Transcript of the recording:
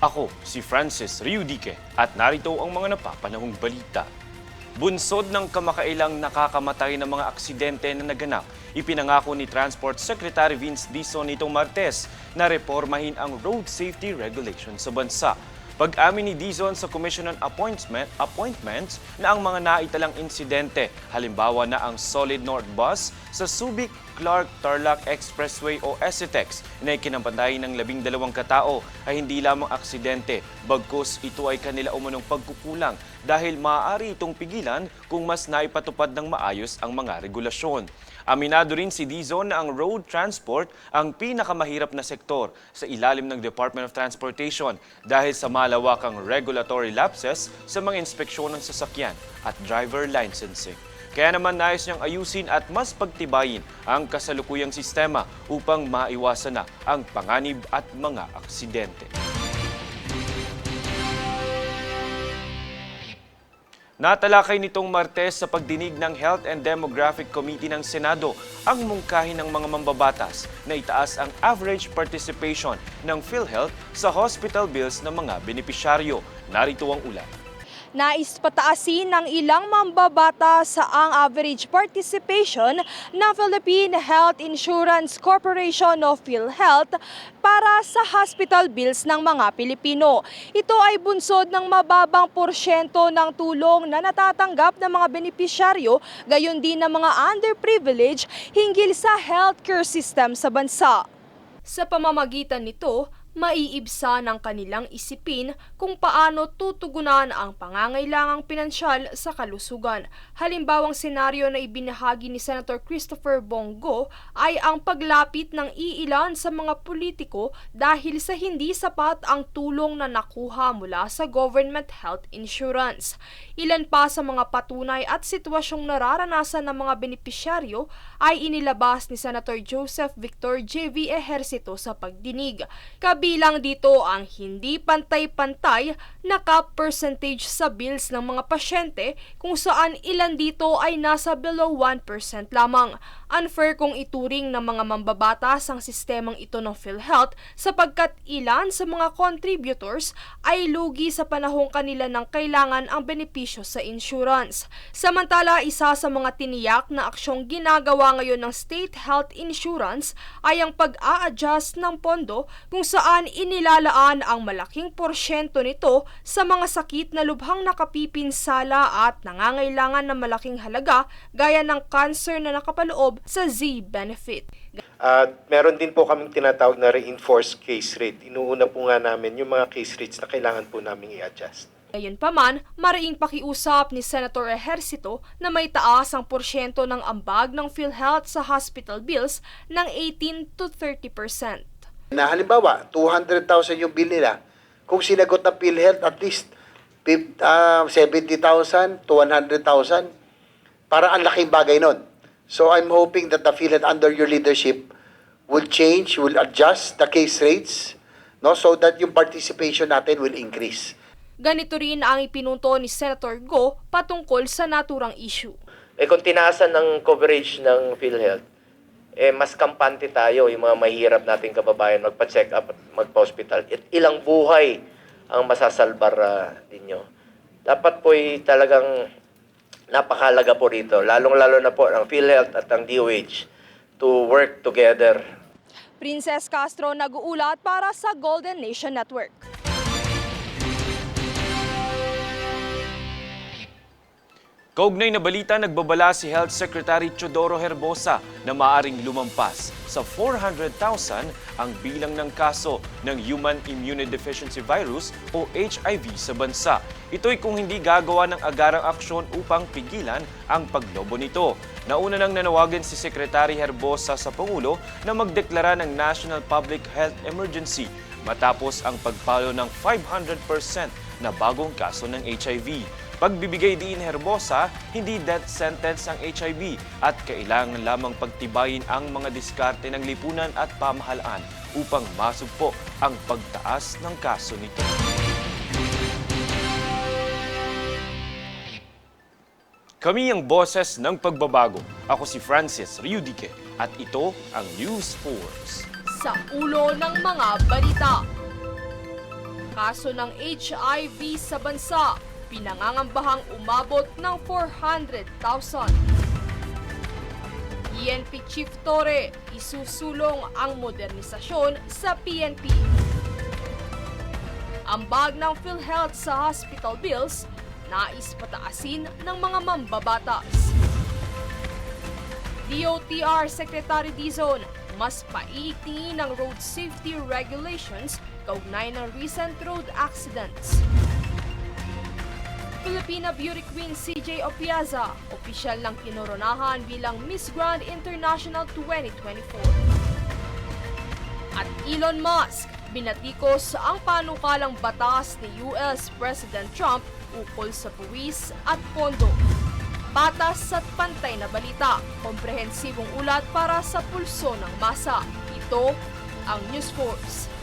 Ako si Francis Riudique at narito ang mga napapanahong balita. Bunsod ng kamakailang nakakamatay ng mga aksidente na naganap, ipinangako ni Transport Secretary Vince Dizon nitong Martes na reformahin ang road safety regulations sa bansa. Pag-amin ni Dizon sa Commission on Appointments na ang mga naitalang insidente, halimbawa na ang Solid North Bus sa Subic-Clark-Tarlac Expressway o SCTEX na ikinapantay ng 12 katao ay hindi lamang aksidente, bagkus ito ay kanila umunong pagkukulang dahil maaari itong pigilan kung mas naipatupad ng maayos ang mga regulasyon. Aminado rin si Dizon na ang road transport ang pinakamahirap na sektor sa ilalim ng Department of Transportation dahil sa malawakang regulatory lapses sa mga inspeksyon ng sasakyan at driver licensing. Kaya naman nais niyang ayusin at mas pagtibayin ang kasalukuyang sistema upang maiwasan na ang panganib at mga aksidente. Natalakay nitong Martes sa pagdinig ng Health and Demographic Committee ng Senado ang mungkahi ng mga mambabatas na itaas ang average participation ng PhilHealth sa hospital bills ng mga benepisyaryo. Narito ang ulat. Nais pataasin ng ilang mambabatas sa ang average participation ng Philippine Health Insurance Corporation o PhilHealth para sa hospital bills ng mga Pilipino. Ito ay bunsod ng mababang porsyento ng tulong na natatanggap ng mga benepisyaryo, gayon din ng mga underprivileged hinggil sa healthcare system sa bansa. Sa pamamagitan nito, maiibsa ng kanilang isipin kung paano tutugunan ang pangangailangang pinansyal sa kalusugan. Halimbawang senaryo na ibinahagi ni Senator Christopher Bongo ay ang paglapit ng iilan sa mga politiko dahil sa hindi sapat ang tulong na nakuha mula sa government health insurance. Ilan pa sa mga patunay at sitwasyong nararanasan ng mga benepisyaryo ay inilabas ni Senator Joseph Victor J.V. Ejercito sa pagdinig. Kabilang dito ang hindi pantay-pantay na cap percentage sa bills ng mga pasyente kung saan ilan dito ay nasa below 1% lamang. Unfair kung ituring ng mga mambabatas ang sistemang ito ng PhilHealth sapagkat ilan sa mga contributors ay lugi sa panahong kanila ng kailangan ang benepisyo sa insurance. Samantala, isa sa mga tiniyak na aksyong ginagawa ngayon ng State Health Insurance ay ang pag-a-adjust ng pondo kung saan inilalaan ang malaking porsyento nito sa mga sakit na lubhang nakapipinsala at nangangailangan ng malaking halaga gaya ng cancer na nakapaloob sa Z-benefit. Meron din po kaming tinatawag na reinforced case rate. Inuuna po nga namin yung mga case rates na kailangan po namin i-adjust. Gayunpaman, mariing pakiusap ni Senator Ejercito na may taas ang porsyento ng ambag ng PhilHealth sa hospital bills ng 18 to 30%. Na halimbawa, 200,000 yung bill nila. Kung sinagot ng PhilHealth, at least 70,000 to 100,000, para ang laking bagay nun. So I'm hoping that the PhilHealth under your leadership will change, will adjust the case rates, no, so that yung participation natin will increase. Ganito rin ang ipinunto ni Senator Go patungkol sa naturang issue. Kung tinaasan ng coverage ng PhilHealth, mas kampante tayo, yung mga mahirap nating kababayan magpa-check up at magpa-hospital. Ilang buhay ang masasalbar ninyo. Dapat po'y talagang napakahalaga po rito, lalong-lalo na po ang PhilHealth at ang DOH to work together. Princess Castro nag-uulat para sa Golden Nation Network. Kaugnay na balita, nagbabala si Health Secretary Teodoro Herbosa na maaring lumampas sa 400,000 ang bilang ng kaso ng Human Immunodeficiency Virus o HIV sa bansa. Ito'y kung hindi gagawa ng agarang aksyon upang pigilan ang paglobo nito. Nauna nang nanawagan si Secretary Herbosa sa Pangulo na magdeklara ng National Public Health Emergency matapos ang pagpalo ng 500% na bagong kaso ng HIV. Pagbibigay din Herbosa, hindi death sentence ang HIV at kailangan lamang pagtibayin ang mga diskarte ng lipunan at pamahalaan upang masugpo ang pagtaas ng kaso nito. Kami ang boses ng pagbabago. Ako si Francis Riudique at ito ang News Force. Sa ulo ng mga balita. kaso ng HIV sa bansa, pinangangambahang umabot ng 400,000. PNP Chief Torre, isusulong ang modernisasyon sa PNP. Ambag ng PhilHealth sa hospital bills, nais pataasin ng mga mambabatas. DOTR Secretary Dizon, mas paiigtingin ng road safety regulations kaugnay ng recent road accidents. Filipina Beauty Queen CJ Opiaza, opisyal ng kinoronahan bilang Miss Grand International 2024. At Elon Musk, binatikos ang panukalang batas ni US President Trump ukol sa buwis at pondo. Patas at pantay na balita, komprehensibong ulat para sa pulso ng masa. Ito ang News Force.